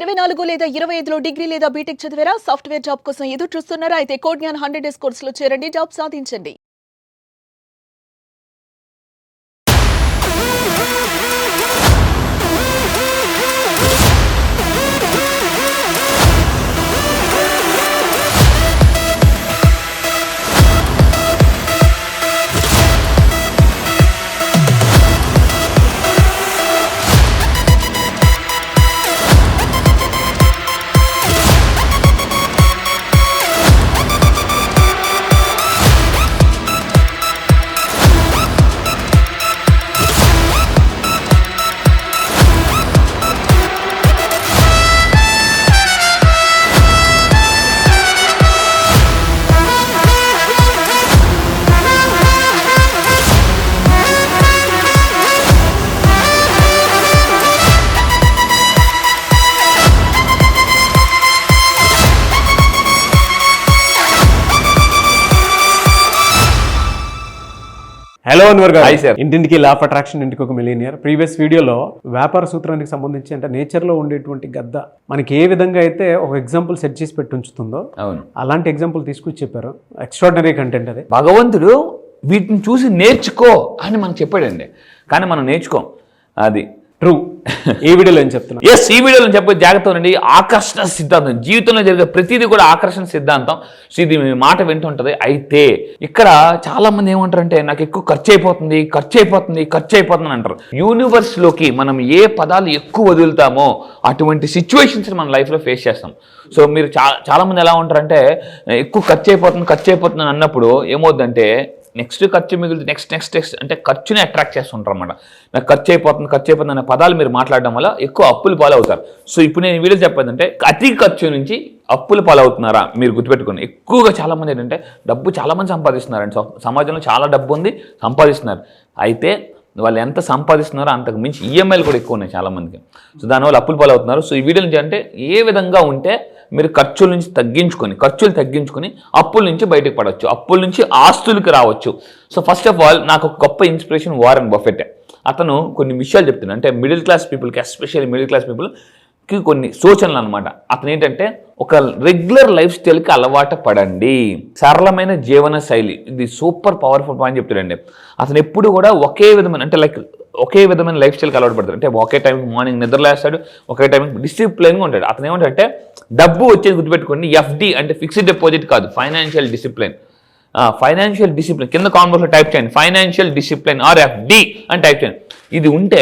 24 లేదా 25లో డిగ్రీ లేదా బీటెక్ చదివారా? సాఫ్ట్వేర్ జాబ్ కోసం ఎదురు చూస్తున్నారా? అయితే కోడ్ జ్ఞాన్ 100 డేస్ కోర్సులో చేరండి, జాబ్ సాధించండి. హలో అన్వర్ గారు. ఇంటింటికి లా ఆఫ్ అట్రాక్షన్, ఇంటికి ఒక మిలియనియర్. ప్రీవియస్ వీడియోలో వ్యాపార సూత్రానికి సంబంధించి అంటే నేచర్లో ఉండేటువంటి గద్ద మనకి ఏ విధంగా అయితే ఒక ఎగ్జాంపుల్ సెట్ చేసి పెట్టి ఉంచుతుందో అలాంటి ఎగ్జాంపుల్ తీసుకొచ్చి చెప్పారు. ఎక్స్ట్రాడినరీ కంటెంట్ అది. భగవంతుడు వీటిని చూసి నేర్చుకో అని మనకు చెప్పాడండి, కానీ మనం నేర్చుకోం. అది ట్రూ. ఈ వీడియోలో ఏం చెప్తున్నా? ఎస్, ఈ వీడియోలో చెప్పే జాగ్రత్త ఉండండి. ఆకర్షణ సిద్ధాంతం, జీవితంలో జరిగే ప్రతిదీ కూడా ఆకర్షణ సిద్ధాంతం. సో ఇది మీ మాట వింటుంటుంది. అయితే ఇక్కడ చాలా మంది ఏమంటారంటే నాకు ఎక్కువ ఖర్చు అయిపోతుంది అంటారు. యూనివర్స్ లోకి మనం ఏ పదాలు ఎక్కువ వదులుతామో అటువంటి సిచ్యువేషన్స్ మన లైఫ్ లో ఫేస్ చేస్తాం. సో మీరు చాలా మంది ఎలా ఉంటారంటే ఎక్కువ ఖర్చు అయిపోతుంది అన్నప్పుడు ఏమవుద్దంటే నెక్స్ట్ ఖర్చు మిగులుతుంది, నెక్స్ట్ అంటే ఖర్చుని అట్రాక్ట్ చేస్తుంటారు అన్నమాట. నాకు ఖర్చు అయిపోతుంది అనే పదాలు మీరు మాట్లాడడం వల్ల ఎక్కువ అప్పులు పాలవుతారు. సో ఇప్పుడు నేను వీడియో చెప్పేదంటే అతి ఖర్చు నుంచి అప్పులు పాలవుతున్నారా మీరు గుర్తుపెట్టుకోండి. ఎక్కువగా చాలా మంది ఏంటంటే డబ్బు చాలా మంది సంపాదిస్తున్నారండి. సమాజంలో చాలా డబ్బు ఉంది, సంపాదిస్తున్నారు. అయితే వాళ్ళు ఎంత సంపాదిస్తున్నారో అంతకు మించి ఈఎంఐలు కూడా ఎక్కువ ఉన్నాయి చాలా మందికి. సో దానివల్ల అప్పులు పాలవుతున్నారు. సో ఈ వీడియో నుంచి అంటే ఏ విధంగా ఉంటే మీరు ఖర్చుల నుంచి తగ్గించుకొని అప్పుల నుంచి బయటకు పడవచ్చు, అప్పుల నుంచి ఆస్తులకు రావచ్చు. సో ఫస్ట్ ఆఫ్ ఆల్ నాకు ఒక గొప్ప ఇన్స్పిరేషన్ వారెన్ బఫెట్. అతను కొన్ని విషయాలు చెప్తున్నాడు, అంటే మిడిల్ క్లాస్ పీపుల్కి, ఎస్పెషల్లీ మిడిల్ క్లాస్ పీపుల్కి కొన్ని సూచనలు అనమాట. అతను ఏంటంటే ఒక రెగ్యులర్ లైఫ్ స్టైల్కి అలవాటు పడండి, సరళమైన జీవన శైలి. ఇది సూపర్ పవర్ఫుల్ పాయింట్ చెప్తాడండి. అతను ఎప్పుడు కూడా ఒకే విధమైన లైఫ్ స్టైల్కి అలవాటు పడతాడు. అంటే ఒకే టైంకి మార్నింగ్ నిద్రలేస్తాడు, ఒకే టైంకి డిసిప్లిన్గా ఉంటాడు. అతను ఏమంటే డబ్బు వచ్చేది గుర్తుపెట్టుకోండి, ఎఫ్డి అంటే ఫిక్స్డ్ డిపాజిట్ కాదు, ఫైనాన్షియల్ డిసిప్లిన్. కింద కామెంట్లో టైప్ చేయండి, ఫైనాన్షియల్ డిసిప్లిన్ ఆర్ ఎఫ్డి అని టైప్ చేయండి. ఇది ఉంటే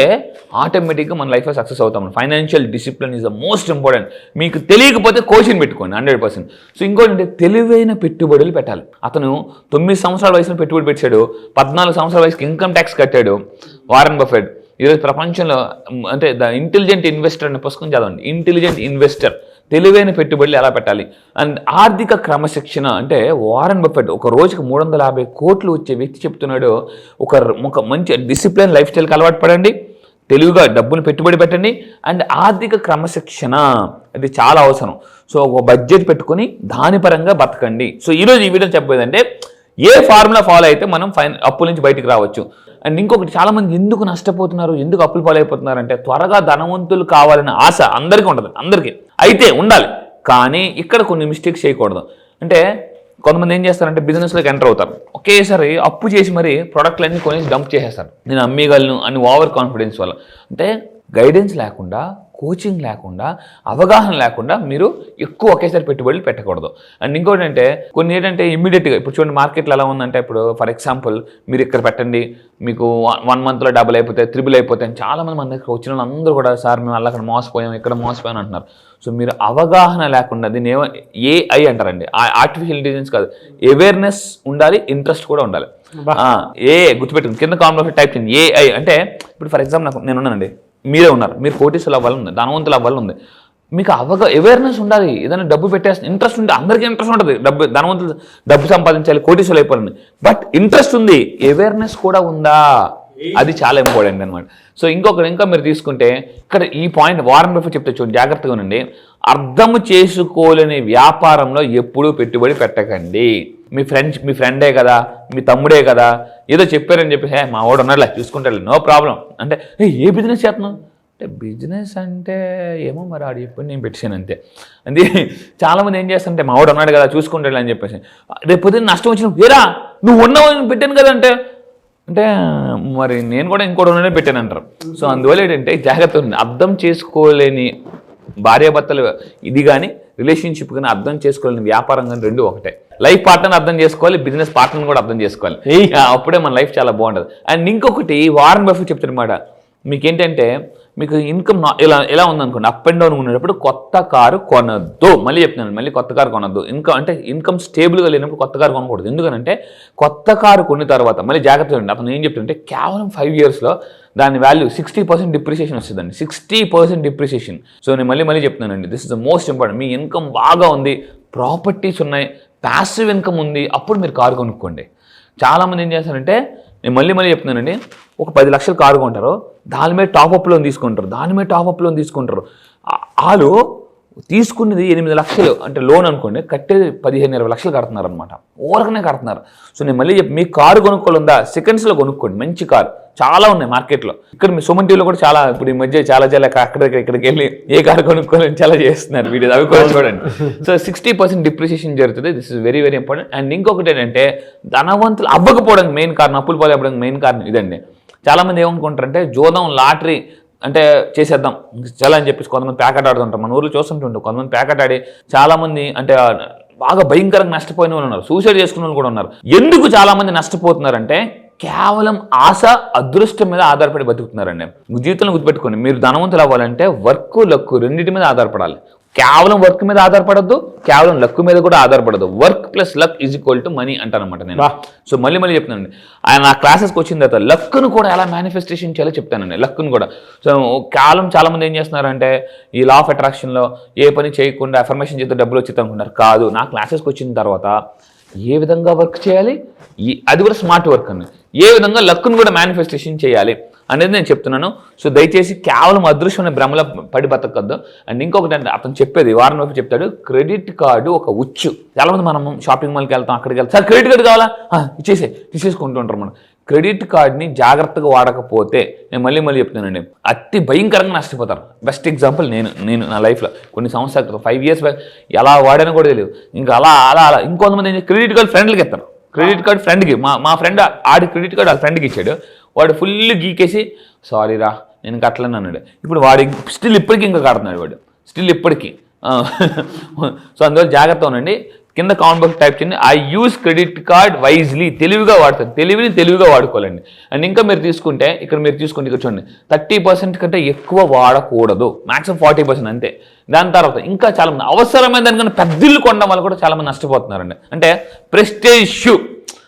ఆటోమేటిక్గా మన లైఫ్లో సక్సెస్ అవుతాం. Financial discipline is the most important. మీకు తెలియకపోతే కోచింగ్ పెట్టుకోండి 100%. సో ఇంకోటి అంటే తెలివైన పెట్టుబడులు పెట్టాలి. అతను 9 సంవత్సరాల వయసులో పెట్టుబడి పెట్టాడు, 14 సంవత్సరాల వయసుకి ఇన్కమ్ ట్యాక్స్ కట్టాడు. వారెన్ బఫెట్ ఈరోజు ప్రపంచంలో అంటే ద ఇంటెలిజెంట్ ఇన్వెస్టర్ అనే పుస్తకం చదవండి. ఇంటెలిజెంట్ ఇన్వెస్టర్, తెలివైన పెట్టుబడులు ఎలా పెట్టాలి. అండ్ ఆర్థిక క్రమశిక్షణ అంటే వారెన్ బఫెట్ ఒక రోజుకి 350 కోట్లు వచ్చే వ్యక్తి చెప్తున్నాడు, ఒక మంచి డిసిప్లిన్ లైఫ్ స్టైల్కి అలవాటు పడండి, తెలివిగా డబ్బులు పెట్టుబడి పెట్టండి, అండ్ ఆర్థిక క్రమశిక్షణ అది చాలా అవసరం. సో ఒక బడ్జెట్ పెట్టుకొని దాని పరంగా బతకండి. సో ఈరోజు ఈ వీడియో చెప్పేదంటే ఏ ఫార్ములా ఫాలో అయితే మనం అప్పుల నుంచి బయటికి రావచ్చు. అండ్ ఇంకొకటి, చాలా మంది ఎందుకు నష్టపోతున్నారు, ఎందుకు అప్పులు పాలైపోతున్నారు అంటే త్వరగా ధనవంతులు కావాలనే ఆశ అందరికీ ఉంటుంది, అందరికీ అయితే ఉండాలి. కానీ ఇక్కడ కొన్ని మిస్టేక్స్ చేయకూడదు. అంటే కొంతమంది ఏం చేస్తారంటే బిజినెస్లోకి ఎంటర్ అవుతారు, ఒకేసారి అప్పు చేసి మరి ప్రోడక్ట్లన్నీ కొనేసి డంప్ చేసేస్తారు. నేను అమ్మేయగలను అని ఓవర్ కాన్ఫిడెన్స్ వల్ల. అంటే గైడెన్స్ లేకుండా, కోచింగ్ లేకుండా, అవగాహన లేకుండా మీరు ఎక్కువ ఒకేసారి పెట్టుబడులు పెట్టకూడదు. అండ్ ఇంకోటి అంటే కొన్ని ఏంటంటే ఇమ్మీడియట్గా ఇప్పుడు చూడండి మార్కెట్లో ఎలా ఉందంటే, ఇప్పుడు ఫర్ ఎగ్జాంపుల్ మీరు ఇక్కడ పెట్టండి, మీకు 1 మంత్లో డబుల్ అయిపోతాయి, త్రిబుల్ అయిపోతాయి. చాలామంది మన దగ్గర వచ్చిన వాళ్ళు అందరూ కూడా సార్ మేము అలా అక్కడ మోసపోయాం, ఇక్కడ మోసపోయాం అంటున్నారు. సో మీరు అవగాహన లేకుండా, దీన్ని ఏఐ అంటారండి, ఆర్టిఫిషియల్ ఇంటెలిజెన్స్ కాదు, అవేర్నెస్ ఉండాలి, ఇంట్రెస్ట్ కూడా ఉండాలి. గుర్తుపెట్టుకుని కింద కామెంట్లో టైప్ చేయండి ఏఐ అంటే. ఇప్పుడు ఫర్ ఎగ్జాంపుల్ నేను ఉన్నానండి, మీరే ఉన్నారు, మీరు కోటీసులు అవ్వాలని, ధనవంతులు అవ్వాలని, మీకు అవేర్నెస్ ఉండాలి. ఏదైనా డబ్బు పెట్టేస్తే ఇంట్రెస్ట్ ఉంది, అందరికీ ఇంట్రెస్ట్ ఉంటుంది, ధనవంతులు డబ్బు సంపాదించాలి, కోటీసులు అయిపోవాలని, బట్ ఇంట్రెస్ట్ ఉంది, అవేర్నెస్ కూడా ఉందా, అది చాలా ఇంపార్టెంట్ అనమాట. సో ఇంకా మీరు తీసుకుంటే ఇక్కడ ఈ పాయింట్ వారెన్ బఫెట్ చెప్తే చూడండి, జాగ్రత్తగా ఉండండి. అర్థం చేసుకోలేని వ్యాపారంలో ఎప్పుడూ పెట్టుబడి పెట్టకండి. మీ ఫ్రెండే కదా, మీ తమ్ముడే కదా, ఏదో చెప్పారని చెప్పి మా వాడు ఉన్నాడులే చూసుకుంటాడు, నో ప్రాబ్లం అంటే ఏ బిజినెస్ చేస్తున్నావు, అంటే బిజినెస్ అంటే ఏమో మరి ఆడు చెప్పి నేను పెట్టాను అంతే. అంటే చాలామంది ఏం చేస్తారంటే మా వాడు ఉన్నాడు కదా చూసుకుంటాడు అని చెప్పేసి రేపు పొద్దున్న నష్టం వచ్చినప్పుడు ఏరా నువ్వు ఉన్నావు పెట్టాను కదా అంటే మరి నేను కూడా ఇంకోటి ఉన్నదే పెట్టాను అంటారు. సో అందువల్ల ఏంటంటే జాగ్రత్త ఉంది. అర్థం చేసుకోలేని భార్యాభర్తలు ఇది కానీ రిలేషన్షిప్ కానీ అర్థం చేసుకోలేని వ్యాపారం కానీ రెండు ఒకటే. లైఫ్ పార్ట్నర్ అర్థం చేసుకోవాలి, బిజినెస్ పార్ట్నర్ కూడా అర్థం చేసుకోవాలి. అప్పుడే మన లైఫ్ చాలా బాగుంటుంది. అండ్ ఇంకొకటి వారన్ బఫెట్ చెప్తారనమాట, మీకేంటంటే మీకు ఇన్కమ్ ఎలా ఉందనుకోండి అప్ అండ్ డౌన్ ఉండేటప్పుడు కొత్త కారు కొనద్దు. మళ్ళీ చెప్తున్నాను, మళ్ళీ కొత్త కారు కొనద్దు. ఇన్కమ్ స్టేబుల్గా లేనప్పుడు కొత్త కారు కొనకూడదు. ఎందుకంటే కొత్త కారు కొన్న తర్వాత మళ్ళీ జాగ్రత్తగా ఉండండి. అతను ఏం చెప్తుంటే కేవలం 5 yearsలో దాని వాల్యూ 60% డిప్రిసియేషన్ వస్తుందండి. 60% డిప్రిసియేషన్. సో నేను మళ్ళీ చెప్తున్నానండి, this is the most important. Me income బాగా ఉంది, ప్రాపర్టీస్ ఉన్నాయి, ప్యాసివ్ ఇన్కమ్ ఉంది, అప్పుడు మీరు కారు కొనుక్కోండి. చాలామంది ఏం చేస్తారంటే నేను మళ్ళీ చెప్తున్నానండి, ఒక 10 లక్షలు కారు కొంటారు, దాని మీద టాప్అప్ లోన్ తీసుకుంటారు. వాళ్ళు తీసుకున్నది 8 లక్షలు అంటే లోన్ అనుకోండి, కట్టేది 15-20 లక్షలు కడుతున్నారు అనమాట. ఓరకనే కడుతున్నారు. సో నేను మళ్ళీ చెప్పి మీ కారు కొనుక్కోవాలందా సెకండ్స్లో కొనుక్కోండి. మంచి కారు చాలా ఉన్నాయి మార్కెట్లో. ఇక్కడ మీ సుమన్ టీవీలో కూడా చాలా ఇప్పుడు ఈ మధ్య చాలా ఇక్కడికి వెళ్ళి ఏ కారు కొనుక్కోవాలని చాలా చేస్తున్నారు వీడియో, అవి కూడా చూడండి. సో 60% డిప్రిసియేషన్ జరుగుతుంది. This is very important. And ఇంకొకటి ఏంటంటే ధనవంతులు అవ్వకపోవడానికి మెయిన్ కారణం, అప్పులు పాలవ్వడానికి మెయిన్ కారణం ఇదండి. చాలామంది ఏమనుకుంటారంటే జోదం లాటరీ అంటే చేసేద్దాం చాలా అని చెప్పేసి కొంతమంది ప్యాకెట్ ఆడుతుంటారు. మన ఊర్లో చూస్తుంటుంటారు కొంతమంది ప్యాకెట్ ఆడి చాలామంది అంటే బాగా భయంకరంగా నష్టపోయిన వాళ్ళు ఉన్నారు, సూసైడ్ చేసుకున్న వాళ్ళు కూడా ఉన్నారు. ఎందుకు చాలామంది నష్టపోతున్నారంటే కేవలం ఆశ అదృష్టం మీద ఆధారపడి బతుకుతున్నారండి. జీవితంలో గుర్తుపెట్టుకోండి, మీరు ధనవంతులు అవ్వాలంటే వర్క్ లక్ రెండింటి మీద ఆధారపడాలి. కేవలం వర్క్ మీద ఆధారపడద్దు, కేవలం లక్ మీద కూడా ఆధారపడదు. Work plus luck is equal to money అంటానమాట నేను. సో మళ్ళీ చెప్తానండి, ఆయన నా క్లాసెస్కి వచ్చిన తర్వాత లక్ను కూడా ఎలా మేనిఫెస్టేషన్ చేయాలో చెప్తానండి. లక్ను కూడా సో కేవలం చాలామంది ఏం చేస్తున్నారంటే ఈ లా ఆఫ్ అట్రాక్షన్లో ఏ పని చేయకుండా అఫర్మేషన్ చేస్తే డబ్బులు వచ్చి అనుకుంటారు. కాదు, నా క్లాసెస్కి వచ్చిన తర్వాత ఏ విధంగా వర్క్ చేయాలి, అది కూడా స్మార్ట్ వర్క్ అని, ఏ విధంగా లక్ను కూడా మేనిఫెస్టేషన్ చేయాలి అనేది నేను చెప్తున్నాను. సో దయచేసి కేవలం అదృశ్యమైన భ్రమలో పడి బతకద్దు. అండ్ ఇంకొకటి అంటే అతను చెప్పేది వారం వైపు చెప్తాడు, క్రెడిట్ కార్డు ఒక ఉచ్చు. చాలామంది మనం షాపింగ్ మాల్కి వెళ్తాం, అక్కడికి వెళ్తాం, సార్ క్రెడిట్ కార్డు కావాలా తీసేసుకుంటూ ఉంటారు. మనం క్రెడిట్ కార్డ్ని జాగ్రత్తగా వాడకపోతే నేను మళ్ళీ చెప్తున్నానండి అతి భయంకరంగా నష్టపోతారు. బెస్ట్ ఎగ్జాంపుల్ నేను నా లైఫ్లో కొన్ని సంవత్సరాలు 5 years బ్యాక్ ఎలా వాడానో కూడా తెలియదు. ఇంకా అలా ఇంకొంతమంది క్రెడిట్ కార్డు ఫ్రెండ్లకి ఇస్తారు. క్రెడిట్ కార్డు ఫ్రెండ్కి మా ఫ్రెండ్ ఆడి క్రెడిట్ కార్డు వాళ్ళ ఫ్రెండ్కి ఇచ్చాడు. వాడు ఫుల్ గీకేసి సారీ రా నేను కట్టలేను అన్నాడు. ఇప్పుడు వాడి స్టిల్ ఇప్పటికీ ఇంకా కడుతున్నాడు వాడు, స్టిల్ ఇప్పటికీ. సో అందువల్ల జాగ్రత్త ఉండండి. కింద కామెంట్ బాక్స్ టైప్ చేయండి, I use credit card wisely. తెలివిగా వాడతాను, తెలివిగా వాడుకోవాలండి. అండ్ ఇంకా మీరు తీసుకుంటే ఇక్కడ చూడండి 30% కంటే ఎక్కువ వాడకూడదు, మాక్సిమం 40% అంతే. దాని తర్వాత ఇంకా చాలామంది అవసరమైన దానికన్నా పెద్ద ఇల్లు కొనడం వల్ల కూడా చాలామంది నష్టపోతున్నారండి. అంటే ప్రెస్టేజ్ ఇష్యూ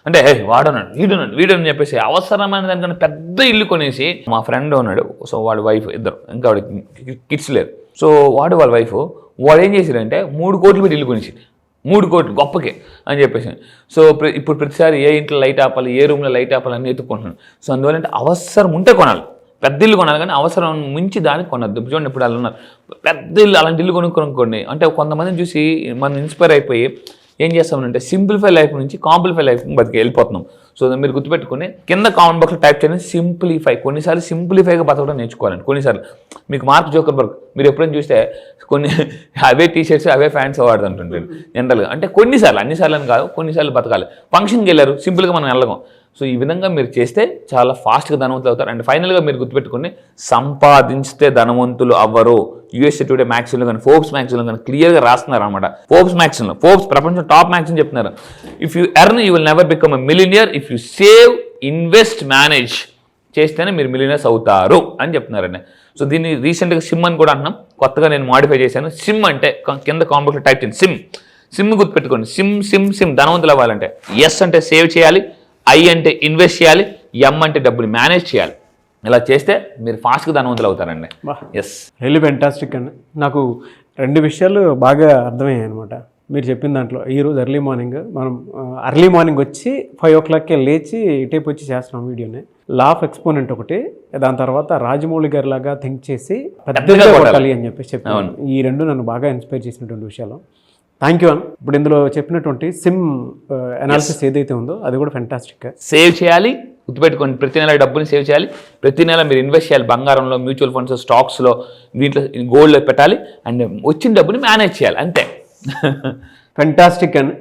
అంటే వాడన్నాడు వీడున్నాడు చెప్పేసి అవసరమైన దానికన్నా పెద్ద ఇల్లు కొనేసి, మా ఫ్రెండ్ ఉన్నాడు, సో వాడి వైఫ్ ఇద్దరు, ఇంకా వాడికి కిడ్స్ లేరు. సో వాళ్ళ వైఫ్ వాడు ఏం చేశారంటే 3 కోట్లు పెట్టి ఇల్లు కొనేసి 3 కోట్లు గొప్పకే అని చెప్పేసి. సో ఇప్పుడు ప్రతిసారి ఏ ఇంట్లో లైట్ ఆపాలి, ఏ రూమ్లో లైట్ ఆపాలి అని ఎత్తుకుంటున్నాను. సో అందువల్ల అంటే అవసరం ఉంటే కొనాలి, పెద్ద ఇల్లు కొనాలి, కానీ అవసరం మించి దానికి కొనద్దు. చూడండి ఇప్పుడు అలా ఉన్నారు, పెద్ద ఇల్లు అలాంటి ఇల్లు కొనుక్కోండి. అంటే కొంతమందిని చూసి మనం ఇన్స్పైర్ అయిపోయి ఏం చేస్తామంటే సింప్లిఫై లైఫ్ నుంచి కాంప్లిఫై లైఫ్ వెళ్ళిపోతున్నాం. సో మీరు గుర్తుపెట్టుకుని కింద కామెంట్ బాక్స్లో టైప్ చేయండి సింప్లిఫై. కొన్నిసార్లు సింప్లిఫైగా బతకడం నేర్చుకోవాలండి. కొన్నిసార్లు మీకు మార్క్ జోకర్బర్గ్ మీరు ఎప్పుడైనా చూస్తే కొన్ని అవే టీషర్ట్స్ అవే ఫ్యాంట్స్ వాడుతుంటుంటారు జనరల్గా. అంటే కొన్నిసార్లు, అన్నిసార్లు అని కాదు, కొన్నిసార్లు బతకాలి. ఫంక్షన్కి వెళ్ళారు, సింపుల్గా మనం వెళ్ళగం. సో ఈ విధంగా మీరు చేస్తే చాలా ఫాస్ట్గా ధనవంతులు అవుతారు. అండ్ ఫైనల్గా మీరు గుర్తుపెట్టుకుని సంపాదించితే ధనవంతులు అవ్వరు. యూఎస్ఏ టుడే మ్యాగజైన్లో కానీ ఫోర్బ్స్ మ్యాగజైన్లో కానీ క్లియర్గా రాస్తున్నారు అనమాట. ఫోర్బ్స్ ప్రపంచం టాప్ మ్యాగజైన్ చెప్తున్నారు, if you earn you will never become a millionaire, if you save invest manage చేస్తేనే మీరు మిలియనర్స్ అవుతారు అని చెప్తున్నారండి. సో దీన్ని రీసెంట్గా సిమ్ అని కూడా అంటున్నాం, కొత్తగా నేను మాడిఫై చేశాను. సిమ్ అంటే కింద కాంబోలో టైప్ చేయండి సిమ్ గుర్తుపెట్టుకోండి. సిమ్ ధనవంతులు అవ్వాలంటే ఎస్ అంటే సేవ్ చేయాలి, ఐ అంటే ఇన్వెస్ట్ చేయాలి, ఎం అంటే డబ్బులు మేనేజ్ చేయాలి. ఇలా చేస్తే మీరు ఫాస్ట్గా ధనవంతులు అవుతారండి. ఎస్, రియల్లీ ఫెంటాస్టిక్ అండి. నాకు 2 విషయాలు బాగా అర్థమయ్యాయి అనమాట మీరు చెప్పిన దాంట్లో. ఈరోజు ఎర్లీ మార్నింగ్ వచ్చి 5 o'clockకే లేచి ఇటేపు వచ్చి చేస్తున్నాం వీడియోని. లా ఆఫ్ ఎక్స్పోనెంట్ ఒకటి, దాని తర్వాత రాజమౌళి గారి లాగా థింక్ చేసి పెద్దగా కొట్టాలి అని చెప్పేసి చెప్పాను. ఈ 2 నన్ను బాగా ఇన్స్పైర్ చేసినటువంటి విషయాలు. థ్యాంక్ యూ అన్న. ఇప్పుడు ఇందులో చెప్పినటువంటి సిమ్ అనాలిసిస్ ఏదైతే ఉందో అది కూడా ఫెంటాస్టిక్. సేవ్ చేయాలి, గుర్తుపెట్టుకోండి, ప్రతి నెల డబ్బుని సేవ్ చేయాలి, ప్రతి నెల మీరు ఇన్వెస్ట్ చేయాలి, బంగారంలో, మ్యూచువల్ ఫండ్స్, స్టాక్స్లో, దీంట్లో గోల్డ్లో పెట్టాలి, అండ్ వచ్చిన డబ్బుని మేనేజ్ చేయాలి, అంతే. ఫెంటాస్టిక్. అండ్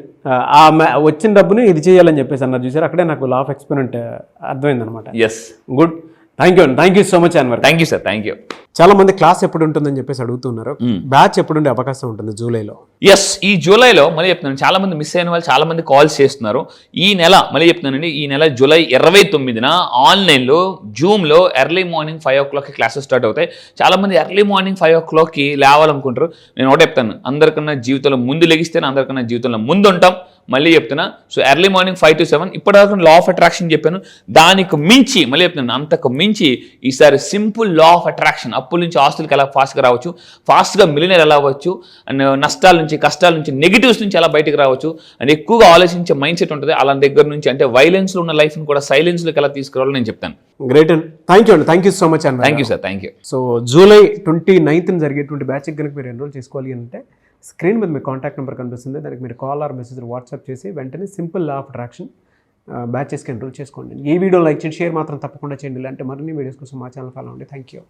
వచ్చిన డబ్బుని ఇది చేయాలని చెప్పేసి అన్నారు చూసారు, అక్కడే నాకు లా ఆఫ్ ఎక్స్పెరిమెంట్ అర్థమైంది అనమాట. Yes, good. Thank you so much Anwar. Thank you sir, thank you. చాలా మంది క్లాస్ ఎప్పుడు ఉంటుందని చెప్పేసి అడుగుతున్నారు. బ్యాచ్ ఎప్పుడు ఉండే అవకాశం ఉంటుంది జూలైలో? ఎస్, ఈ జూలైలో మళ్ళీ చెప్తున్నాను, చాలా మంది మిస్ అయిన వాళ్ళు చాలా మంది కాల్స్ చేస్తున్నారు. ఈ నెల మళ్ళీ చెప్తున్నానండి, ఈ నెల జూలై 29న ఆన్లైన్లో జూమ్లో ఎర్లీ మార్నింగ్ 5 o'clockకి క్లాసెస్ స్టార్ట్ అవుతాయి. చాలా మంది ఎర్లీ మార్నింగ్ 5 o'clockకి లేవాలనుకుంటారు. నేను ఒకటే చెప్తాను, అందరికన్నా జీవితంలో ముందు లెగిస్తేనే అందరికన్నా జీవితంలో ముందు ఉంటాం. మళ్ళీ చెప్తున్నా, సో ఎర్లీ మార్నింగ్ 5 to 7. ఇప్పటిదాకా లా ఆఫ్ అట్రాక్షన్ చెప్పాను, దానికి మించి మళ్ళీ చెప్తున్నాను, అంతకు మించి ఈసారి సింపుల్ లా ఆఫ్ అట్రాక్షన్. అప్పుల నుంచి ఆస్తులకి ఎలా ఫాస్ట్గా రావచ్చు, ఫాస్ట్గా మిలియనర్ ఎలా అవ్వచ్చు, అండ్ నష్టాల నుంచి, కష్టాల నుంచి, నెగిటివ్స్ నుంచి ఎలా బయటకు రావచ్చు, అండ్ ఎక్కువగా ఆలోచించే మైండ్ సెట్ ఉంటుంది. అలా దగ్గర నుంచి అంటే వైలెన్స్లో ఉన్న లైఫ్ని కూడా సైలెన్స్లోకి ఎలా తీసుకురావాలో నేను చెప్తాను. Great and thank you so much and thank you sir, thank you. So జూలై 29న జరిగేటువంటి బ్యాచ్కి కనుక మీరు ఎన్రోల్ చేసుకోవాలి అంటే స్క్రీన్ మీద మీ కాంటాక్ట్ నెంబర్ కనిపిస్తుంది, దానికి మీరు కాల్ ఆర్ మెసేజ్ వాట్సాప్ చేసి వెంటనే సింపుల్ లా ఆఫ్ అట్రాక్షన్ బ్యాచెస్కి ఎన్రోల్ చేసుకోండి. ఈ వీడియో లైక్ చేయండి, షేర్ మాత్రం తప్పకుండా చేయండి. ఇలాంటి మరిన్ని వీడియోస్ కోసం మా ఛానల్ ఫాలో అవ్వండి. Thank you.